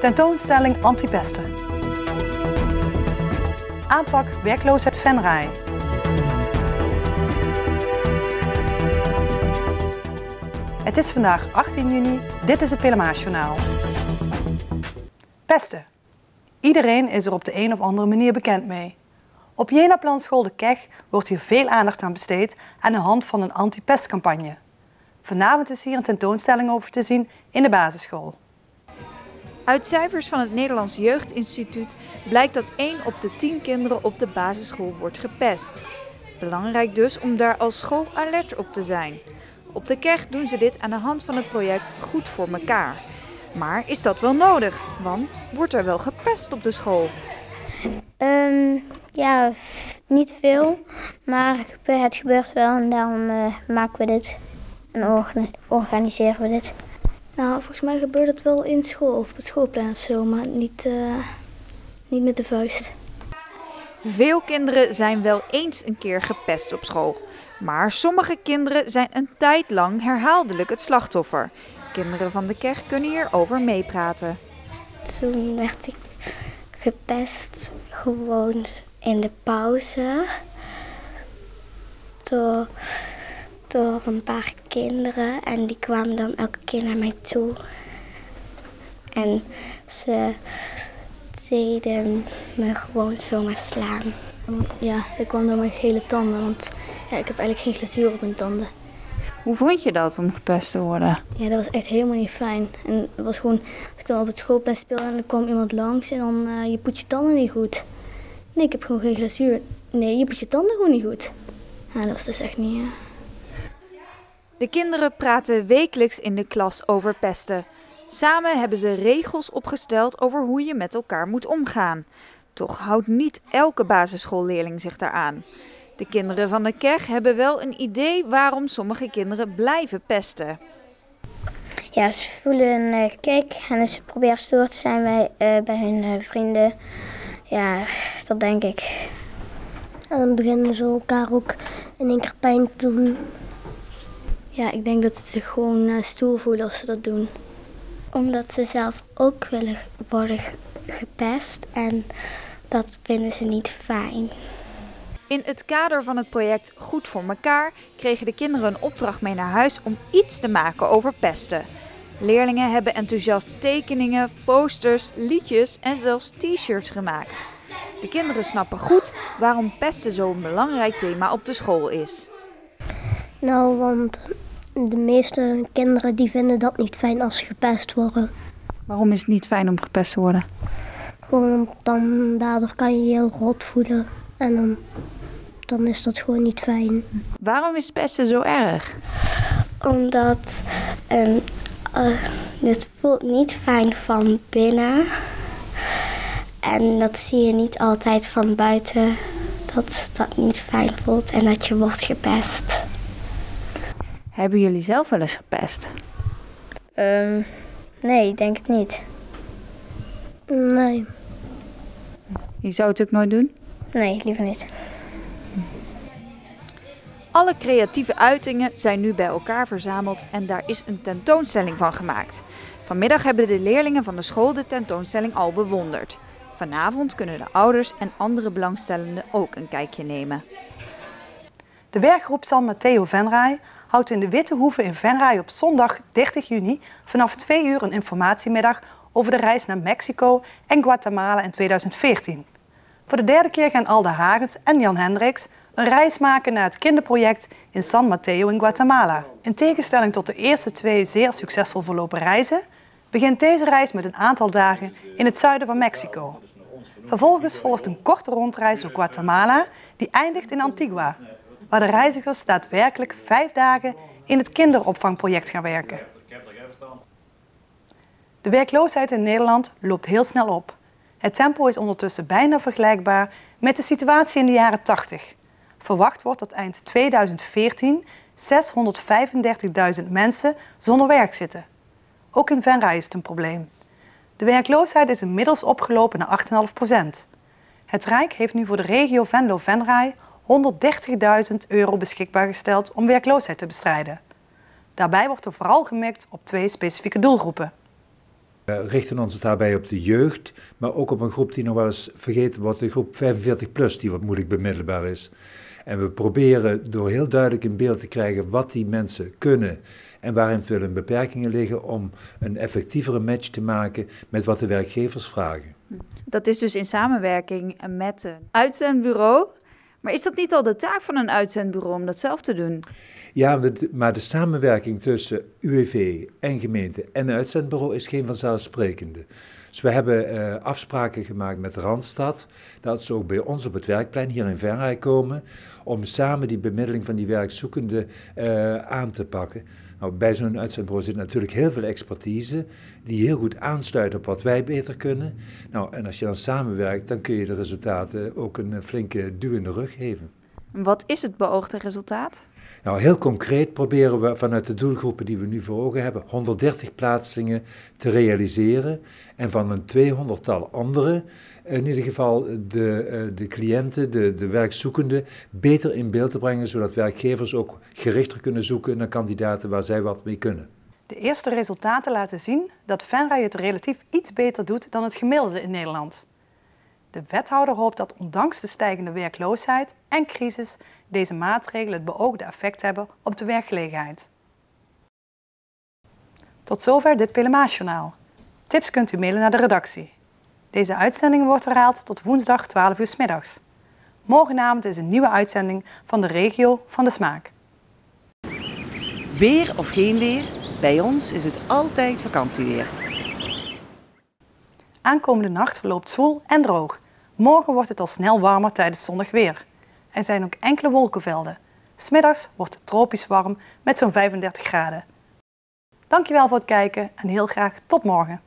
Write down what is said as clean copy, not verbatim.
Tentoonstelling Antipesten. Aanpak werkloosheid Venray. Het is vandaag 18 juni, dit is het PLMA-journaal. Pesten. Iedereen is er op de een of andere manier bekend mee. Op Jenaplan School de Kech wordt hier veel aandacht aan besteed aan de hand van een anti-pestcampagne. Vanavond is hier een tentoonstelling over te zien in de basisschool. Uit cijfers van het Nederlands Jeugdinstituut blijkt dat 1 op de 10 kinderen op de basisschool wordt gepest. Belangrijk dus om daar als school alert op te zijn. Op de Kech doen ze dit aan de hand van het project Goed voor Mekaar. Maar is dat wel nodig? Want wordt er wel gepest op de school? Ja, niet veel, maar het gebeurt wel en daarom maken we dit en organiseren we dit. Nou, volgens mij gebeurt het wel in school of op het schoolplein of zo, maar niet met de vuist. Veel kinderen zijn wel eens een keer gepest op school. Maar sommige kinderen zijn een tijd lang herhaaldelijk het slachtoffer. Kinderen van de Kech kunnen hierover meepraten. Toen werd ik gepest gewoon in de pauze door een paar kinderen en die kwamen dan elke keer naar mij toe. En ze deden me gewoon zomaar slaan. Ja, ik kwam door mijn gele tanden, want ja, ik heb eigenlijk geen glazuur op mijn tanden. Hoe vond je dat om gepest te worden? Ja, dat was echt helemaal niet fijn. En het was gewoon, als ik dan op het schoolplein speelde en er kwam iemand langs en dan je poetst je tanden niet goed. Nee, ik heb gewoon geen glazuur. Nee, je poetst je tanden gewoon niet goed. Ja, dat was dus echt niet... De kinderen praten wekelijks in de klas over pesten. Samen hebben ze regels opgesteld over hoe je met elkaar moet omgaan. Toch houdt niet elke basisschoolleerling zich daaraan. De kinderen van de Kech hebben wel een idee waarom sommige kinderen blijven pesten. Ja, ze voelen een kick en ze proberen stoer te zijn bij hun vrienden. Ja, dat denk ik. En dan beginnen ze elkaar ook in één keer pijn te doen. Ja, ik denk dat ze zich gewoon stoer voelen als ze dat doen. Omdat ze zelf ook willen worden gepest en dat vinden ze niet fijn. In het kader van het project Goed voor Mekaar kregen de kinderen een opdracht mee naar huis om iets te maken over pesten. Leerlingen hebben enthousiast tekeningen, posters, liedjes en zelfs t-shirts gemaakt. De kinderen snappen goed waarom pesten zo'n belangrijk thema op de school is. Nou, want de meeste kinderen die vinden dat niet fijn als ze gepest worden. Waarom is het niet fijn om gepest te worden? Gewoon daardoor kan je je heel rot voelen en dan is dat gewoon niet fijn. Waarom is pesten zo erg? Omdat het voelt niet fijn van binnen. En dat zie je niet altijd van buiten, dat dat niet fijn voelt en dat je wordt gepest. Hebben jullie zelf wel eens gepest? Nee, ik denk het niet. Nee. Je zou het ook nooit doen? Nee, liever niet. Alle creatieve uitingen zijn nu bij elkaar verzameld en daar is een tentoonstelling van gemaakt. Vanmiddag hebben de leerlingen van de school de tentoonstelling al bewonderd. Vanavond kunnen de ouders en andere belangstellenden ook een kijkje nemen. De werkgroep San Mateo Venray houdt in de Witte Hoeve in Venray op zondag 30 juni vanaf 2 uur een informatiemiddag over de reis naar Mexico en Guatemala in 2014. Voor de 3e keer gaan Alda Hagens en Jan Hendricks een reis maken naar het kinderproject in San Mateo in Guatemala. In tegenstelling tot de eerste 2 zeer succesvol verlopen reizen, begint deze reis met een aantal dagen in het zuiden van Mexico. Vervolgens volgt een korte rondreis door Guatemala die eindigt in Antigua, waar de reizigers daadwerkelijk 5 dagen in het kinderopvangproject gaan werken. De werkloosheid in Nederland loopt heel snel op. Het tempo is ondertussen bijna vergelijkbaar met de situatie in de jaren 80. Verwacht wordt dat eind 2014 635.000 mensen zonder werk zitten. Ook in Venray is het een probleem. De werkloosheid is inmiddels opgelopen naar 8,5%. Het Rijk heeft nu voor de regio Venlo-Venray €130.000 beschikbaar gesteld om werkloosheid te bestrijden. Daarbij wordt er vooral gemikt op 2 specifieke doelgroepen. We richten ons daarbij op de jeugd, maar ook op een groep die nog wel eens vergeten wordt, de groep 45+, die wat moeilijk bemiddelbaar is. En we proberen door heel duidelijk in beeld te krijgen wat die mensen kunnen en waar eventueel hun beperkingen liggen om een effectievere match te maken met wat de werkgevers vragen. Dat is dus in samenwerking met een uitzendbureau. Maar is dat niet al de taak van een uitzendbureau om dat zelf te doen? Ja, maar de samenwerking tussen UWV en gemeente en uitzendbureau is geen vanzelfsprekende. Dus we hebben afspraken gemaakt met Randstad, dat ze ook bij ons op het werkplein hier in Venray komen, om samen die bemiddeling van die werkzoekenden aan te pakken. Nou, bij zo'n uitzendbureau zit natuurlijk heel veel expertise, die heel goed aansluit op wat wij beter kunnen. Nou, en als je dan samenwerkt, dan kun je de resultaten ook een flinke duw in de rug geven. Wat is het beoogde resultaat? Nou, heel concreet proberen we vanuit de doelgroepen die we nu voor ogen hebben 130 plaatsingen te realiseren en van een 200-tal andere, in ieder geval de cliënten, de werkzoekenden, beter in beeld te brengen, zodat werkgevers ook gerichter kunnen zoeken naar kandidaten waar zij wat mee kunnen. De eerste resultaten laten zien dat Venray het relatief iets beter doet dan het gemiddelde in Nederland. De wethouder hoopt dat ondanks de stijgende werkloosheid en crisis deze maatregelen het beoogde effect hebben op de werkgelegenheid. Tot zover dit Pelemaasjournaal. Tips kunt u mailen naar de redactie. Deze uitzending wordt herhaald tot woensdag 12 uur 's middags. Morgenavond is een nieuwe uitzending van de Regio van de Smaak. Weer of geen weer, bij ons is het altijd vakantieweer. Aankomende nacht verloopt zwoel en droog. Morgen wordt het al snel warmer tijdens zonnig weer. Er zijn ook enkele wolkenvelden. 'S Middags wordt het tropisch warm met zo'n 35 graden. Dankjewel voor het kijken en heel graag tot morgen.